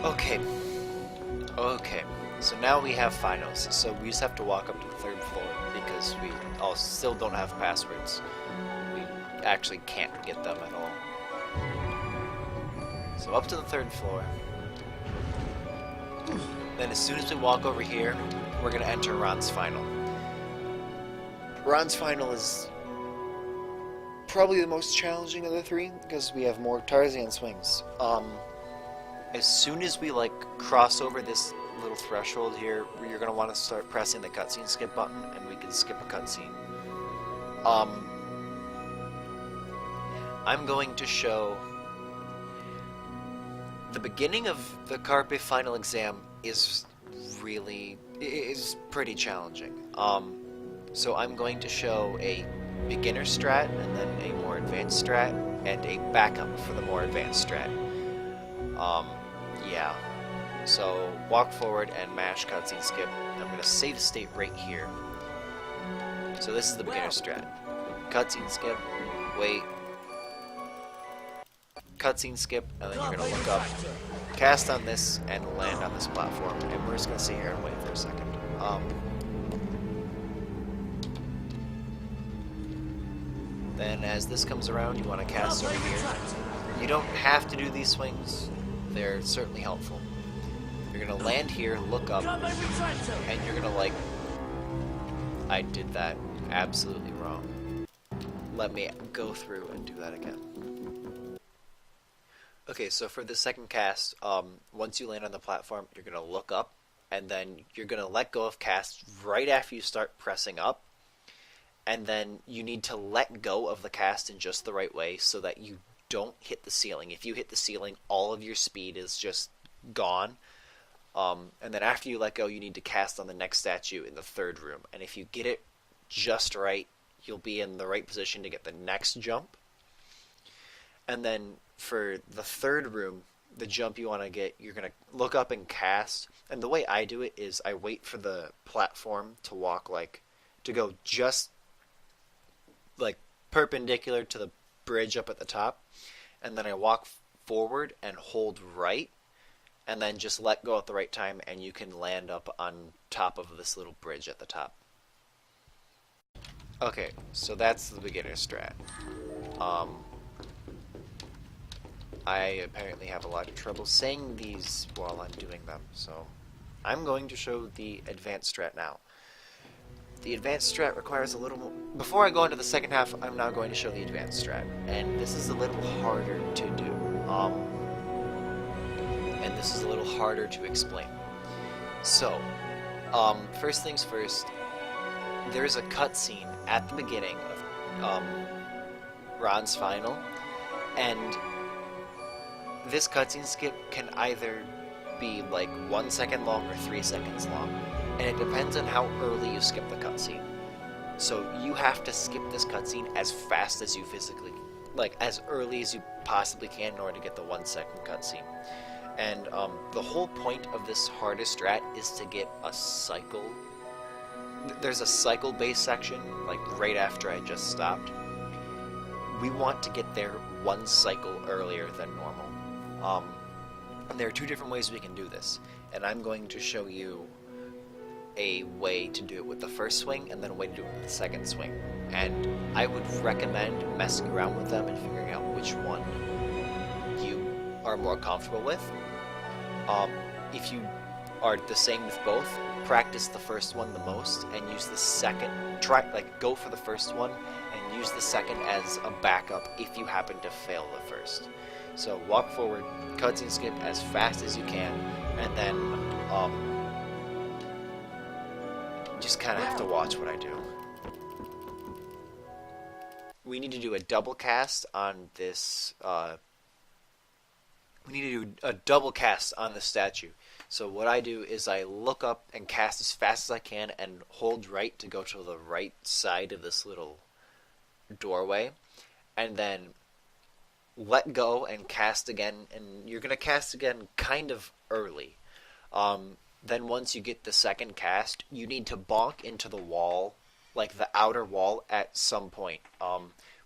Okay. Okay. So now we have finals. So we just have to walk up to the third floor because we all still don't have passwords. We actually can't get them at all. So up to the third floor. Then as soon as we walk over here, we're gonna enter Ron's final. Ron's final is probably the most challenging of the three because we have more Tarzan swings. As soon as we like cross over this little threshold here, you're gonna want to start pressing the cutscene skip button, and we can skip a cutscene. Um, I'm going to show the beginning of the Carpe final exam is pretty challenging. So I'm going to show a beginner strat and then a more advanced strat and a backup for the more advanced strat. Yeah. So walk forward and mash cutscene skip. I'm gonna save state right here. So this is the beginner strat. Cutscene skip, wait, cutscene skip, and then you're gonna look up, cast on this, and land on this platform. And we're just gonna sit here and wait for a second. Then as this comes around, you want to cast over here. You don't have to do these swings. They're certainly helpful. You're gonna land here, look up, and you're gonna like... I did that absolutely wrong. Let me go through and do that again. Okay, so for the second cast, once you land on the platform, you're gonna look up, and then you're gonna let go of cast right after you start pressing up, and then you need to let go of the cast in just the right way so that you don't hit the ceiling. If you hit the ceiling, all of your speed is just gone. And then after you let go, you need to cast on the next statue in the third room. And if you get it just right, you'll be in the right position to get the next jump. And then for the third room, the jump you want to get, you're going to look up and cast. And the way I do it is I wait for the platform to walk to go just perpendicular to the bridge up at the top. And then I walk forward and hold right. And then just let go at the right time, and you can land up on top of this little bridge at the top. Okay, so that's the beginner strat. I apparently have a lot of trouble saying these while I'm doing them, so I'm going to show the advanced strat now. The advanced strat requires a little more... Before I go into the second half, I'm now going to show the advanced strat, and this is a little harder to do. And this is a little harder to explain. So, first things first, there's a cutscene at the beginning of Ron's final, and this cutscene skip can either be 1 second long or 3 seconds long, and it depends on how early you skip the cutscene. So you have to skip this cutscene as fast as you physically, as early as you possibly can in order to get the 1 second cutscene. And the whole point of this harder strat is to get a cycle. There's a cycle-based section, right after I just stopped. We want to get there 1 cycle earlier than normal. And there are 2 different ways we can do this. And I'm going to show you a way to do it with the first swing, and then a way to do it with the second swing. And I would recommend messing around with them and figuring out which one you are more comfortable with. If you are the same with both, practice the first one the most and use the second. Go for the first one and use the second as a backup if you happen to fail the first. So walk forward, cutscene skip as fast as you can, and then just kind of have to watch what I do. We need to do a double cast on this. We need to do a double cast on the statue. So what I do is I look up and cast as fast as I can and hold right to go to the right side of this little doorway, and then let go and cast again, and you're going to cast again kind of early. Then once you get the second cast, you need to bonk into the wall, the outer wall at some point.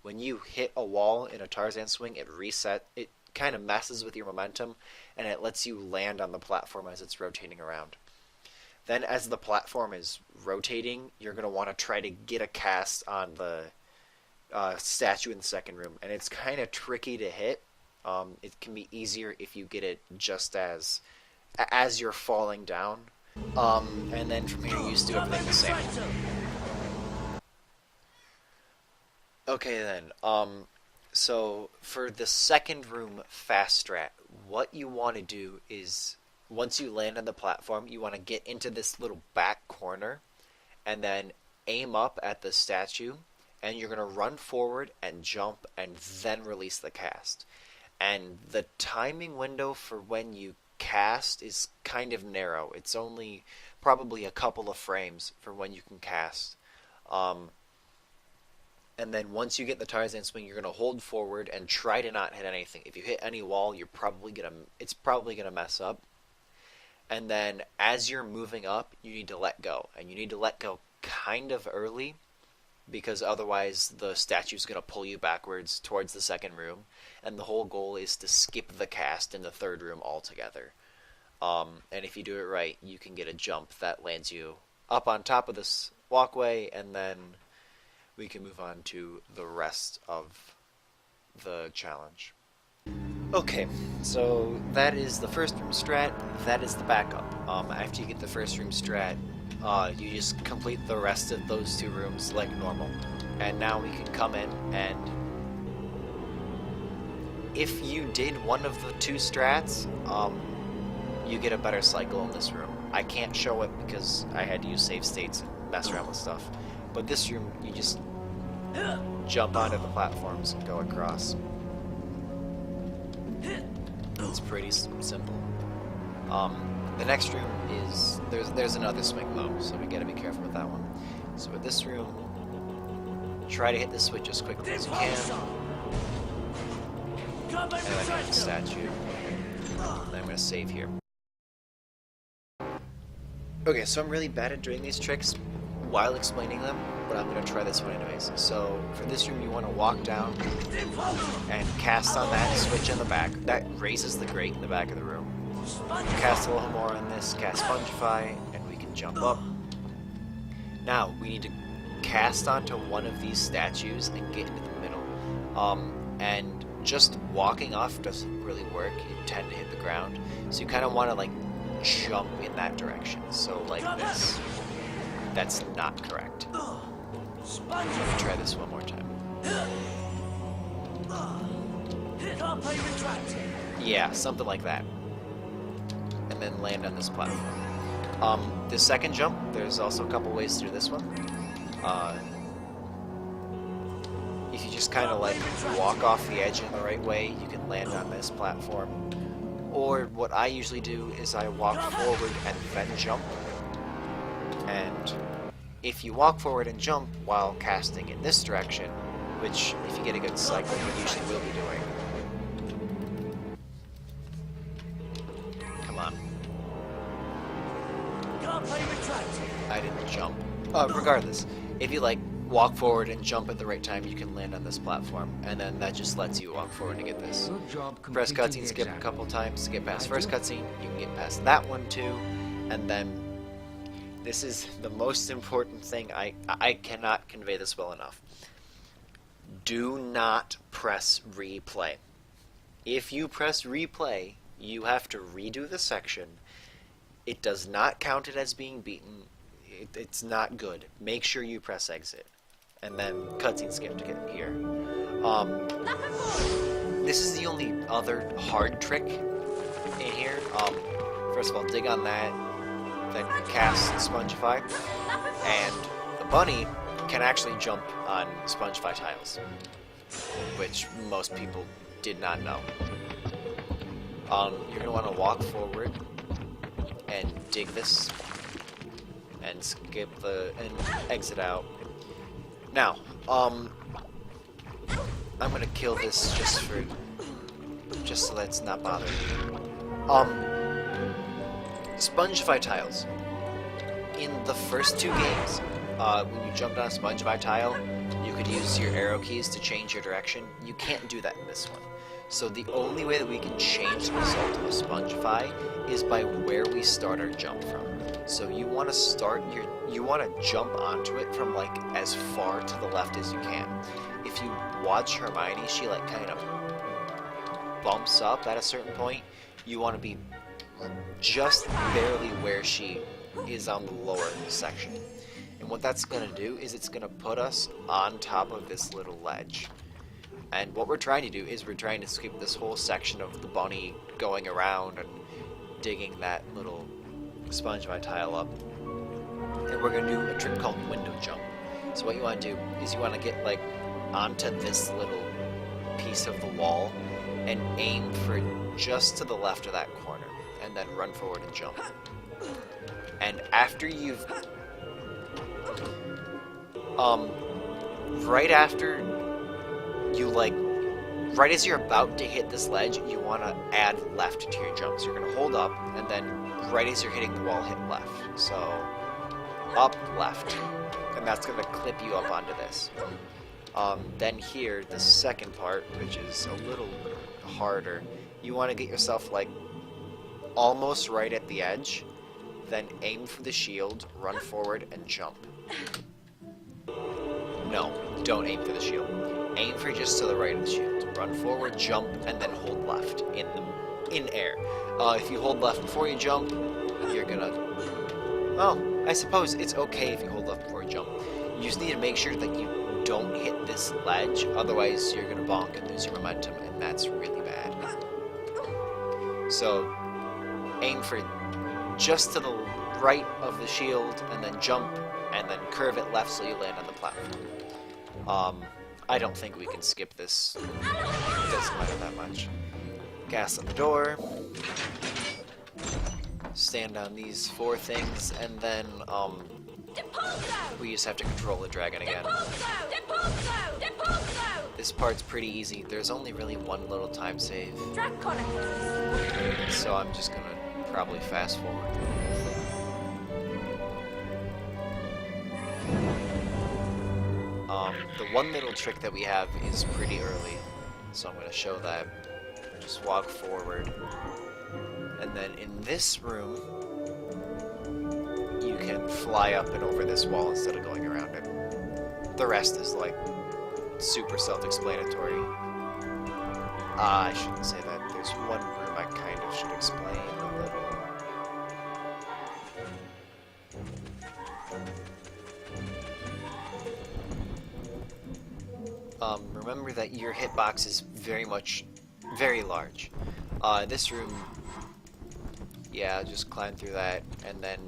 When you hit a wall in a Tarzan swing, it kind of messes with your momentum, and it lets you land on the platform as it's rotating around. Then as the platform is rotating, you're going to want to try to get a cast on the statue in the second room, and it's kind of tricky to hit. It can be easier if you get it just as you're falling down, and then from here you just do everything the same. Okay then, so for the second room fast strat, what you want to do is, once you land on the platform, you want to get into this little back corner, and then aim up at the statue, and you're going to run forward and jump, and then release the cast. And the timing window for when you cast is kind of narrow. It's only probably a couple of frames for when you can cast. And then once you get the Tarzan swing, you're going to hold forward and try to not hit anything. If you hit any wall, it's probably gonna mess up. And then as you're moving up, you need to let go. And you need to let go kind of early, because otherwise the statue's going to pull you backwards towards the second room. And the whole goal is to skip the cast in the third room altogether. And if you do it right, you can get a jump that lands you up on top of this walkway, and then we can move on to the rest of the challenge. Okay, so that is the first room strat, that is the backup. After you get the first room strat, you just complete the rest of those two rooms like normal. And now we can come in, and if you did one of the two strats, you get a better cycle in this room. I can't show it because I had to use save states and mess around with stuff. But this room, you just jump onto the platforms and go across. It's pretty simple. The next room is, there's another swing though, so we gotta be careful with that one. So with this room, try to hit the switch as quickly as you can. And then hit the statue. And then I'm gonna save here. Okay, so I'm really bad at doing these tricks while explaining them, but I'm going to try this one anyways. So for this room, you want to walk down and cast on that switch in the back. That raises the grate in the back of the room. Cast a little more on this, cast Spongify, and we can jump up. Now, we need to cast onto one of these statues and get into the middle. And just walking off doesn't really work. You tend to hit the ground. So you kind of want to like jump in that direction. So like this. That's not correct. Try this one more time. Yeah, something like that. And then land on this platform. The second jump, there's also a couple ways to do this one. If you just kind of like walk off the edge in the right way, you can land on this platform. Or what I usually do is I walk forward and then jump. And if you walk forward and jump while casting in this direction, which if you get a good cycle, you usually will be doing. Come on. I didn't jump. Regardless, if you like walk forward and jump at the right time, you can land on this platform, and then that just lets you walk forward to get this. Press cutscene, skip a couple times to get past first cutscene. You can get past that one too, and then this is the most important thing. I cannot convey this well enough. Do not press replay. If you press replay, you have to redo the section. It does not count it as being beaten. It's not good. Make sure you press exit. And then cutscene skip to get here. This is the only other hard trick in here. First of all, dig on that. Then cast Spongify, and the bunny can actually jump on Spongify tiles, which most people did not know. You're going to want to walk forward and dig this, and skip and exit out. Now, I'm going to kill this just so that's not bothering me. Spongify tiles. In the first two games, when you jumped on a Spongify tile, you could use your arrow keys to change your direction. You can't do that in this one. So the only way that we can change the result of a Spongify is by where we start our jump from. So you want to jump onto it from like as far to the left as you can. If you watch Hermione, she like kind of bumps up at a certain point. You want to be just barely where she is on the lower section. And what that's going to do is it's going to put us on top of this little ledge. And what we're trying to do is we're trying to skip this whole section of the bunny going around and digging that little Spongify tile up. And we're going to do a trick called window jump. So what you want to do is you want to get like onto this little piece of the wall and aim for just to the left of that corner, and then run forward and jump. And after you've right after you right as you're about to hit this ledge, you want to add left to your jump. So you're going to hold up, and then right as you're hitting the wall, hit left. So up, left, and that's going to clip you up onto this. Then here, the second part, which is a little harder, you want to get yourself like almost right at the edge, then aim for the shield, run forward, and jump. No, don't aim for the shield. Aim for just to the right of the shield. Run forward, jump, and then hold left in air. If you hold left before you jump, you're gonna... Oh, I suppose it's okay if you hold left before you jump. You just need to make sure that you don't hit this ledge, otherwise you're gonna bonk and lose your momentum, and that's really bad. So, aim for just to the right of the shield, and then jump, and then curve it left so you land on the platform. I don't think we can skip this. It doesn't matter that much. Gas on the door. Stand on these 4 things, and then, we just have to control the dragon again. This part's pretty easy. There's only really one little time save. So I'm just gonna probably fast forward. The one little trick that we have is pretty early, so I'm going to show that. Just walk forward, and then in this room, you can fly up and over this wall instead of going around it. The rest is like super self-explanatory. I shouldn't say that. There's one room I kind of should explain a little. Remember that your hitbox is very large. This room, yeah, just climb through that, and then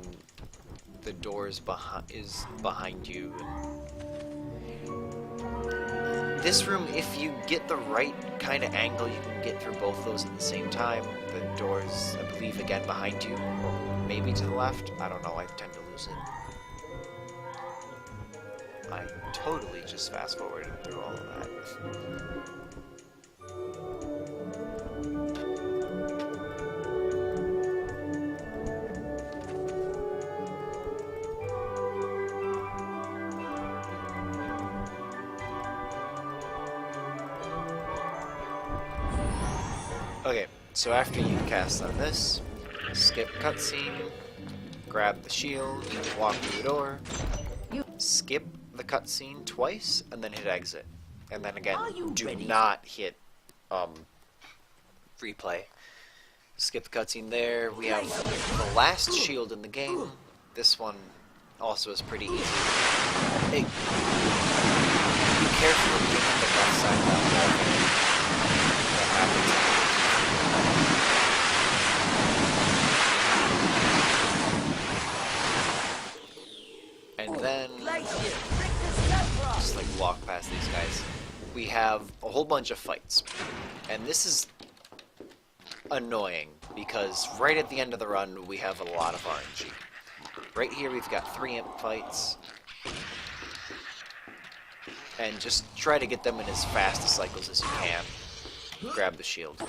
the door is behind you. This room, if you get the right kind of angle, you can get through both those at the same time. The door's, I believe, again behind you, or maybe to the left. I don't know, I tend to lose it. I totally just fast forwarded through all of that. Okay, so after you cast on this, skip cutscene, grab the shield, walk through the door, skip the cutscene twice, and then hit exit. And then again, do not hit replay. Skip the cutscene there. We have the last shield in the game. This one also is pretty easy. Hey, be careful of being on the left side of that wall. What happens? And then just like walk past these guys. We have a whole bunch of fights, and this is annoying because right at the end of the run we have a lot of RNG. Right here we've got 3 imp fights, and just try to get them in as fast a cycles as you can. Grab the shield.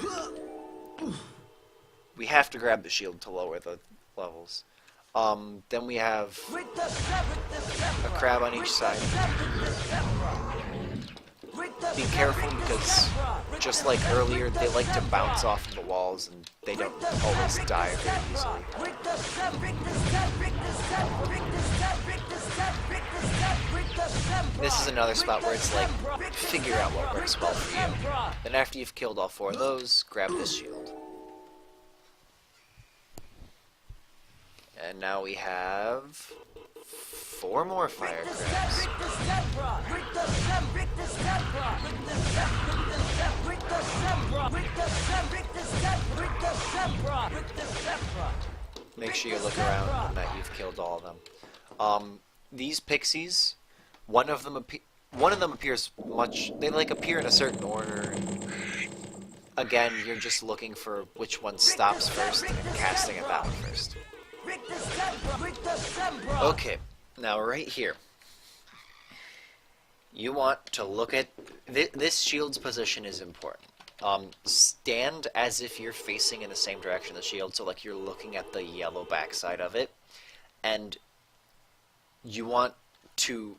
We have to grab the shield to lower the levels. Then we have a crab on each side. be careful because, just like earlier, they like to bounce off of the walls and they don't always die very easily. This is another spot where it's like, figure out what works well for you. Then after you've killed all 4 of those, grab this shield. And now we have 4 more fire crabs. Make sure you look around and that you've killed all of them. These pixies, one of them appears much. They like appear in a certain order. Again, you're just looking for which one stops first and casting at that one first. Okay, now right here, you want to look at this shield's position is important. Stand as if you're facing in the same direction the shield, so like you're looking at the yellow backside of it, and you want to,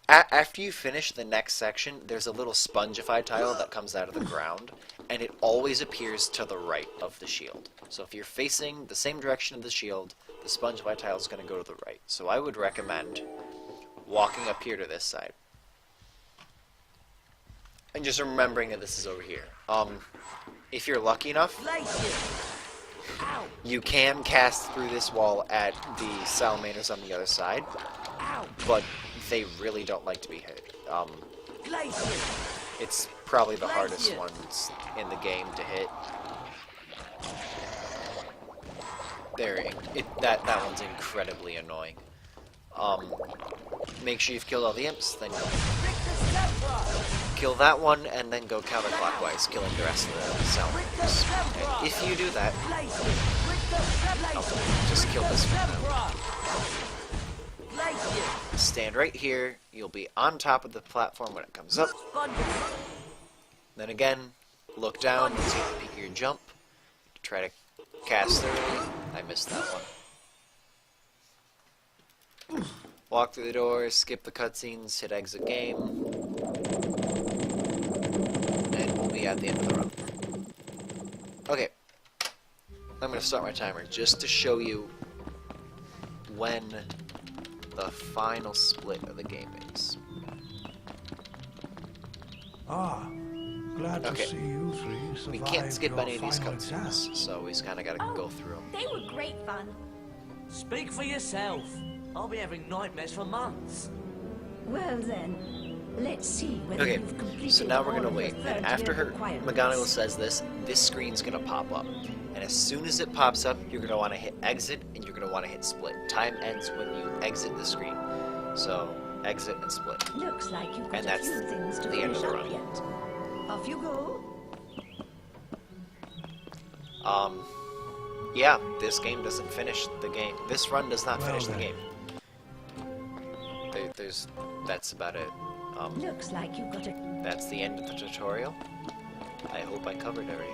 after you finish the next section, there's a little spongify tile that comes out of the ground, and it always appears to the right of the shield. So if you're facing the same direction of the shield, the spongify tile is going to go to the right. So I would recommend walking up here to this side. And just remembering that this is over here. If you're lucky enough, you can cast through this wall at the salamanders on the other side, but they really don't like to be hit. It's probably the hardest ones in the game to hit. That one's incredibly annoying. Make sure you've killed all the imps, then kill that one, and then go counterclockwise, killing the rest of the salamanders. And if you do that, just kill this one now. Stand right here, you'll be on top of the platform when it comes up. Then again, look down and see the peak of your jump. Try to cast through. I missed that one. Walk through the door, skip the cutscenes, hit exit game, and we'll be at the end of the run. Okay, I'm going to start my timer just to show you when the final split of the game is. Glad to see you three. We can't skip any of these cutscenes, so we just kind of got to go through them. They were great fun. Speak for yourself. I'll be having nightmares for months. Well then, let's see whether Okay, you've completed so now we're all gonna of the wait, third and after year her requirements. McGonagall says this screen's gonna pop up, and as soon as it pops up, you're gonna want to hit exit and you're gonna want to hit split. Time ends when you exit the screen, so exit and split. Looks like you've got And a that's few things to the end finish of the up run. yet. Off you go. Yeah, this game doesn't finish the game. This run does not finish the game. That's about it. Looks like you've got a... That's the end of the tutorial. I hope I covered everything.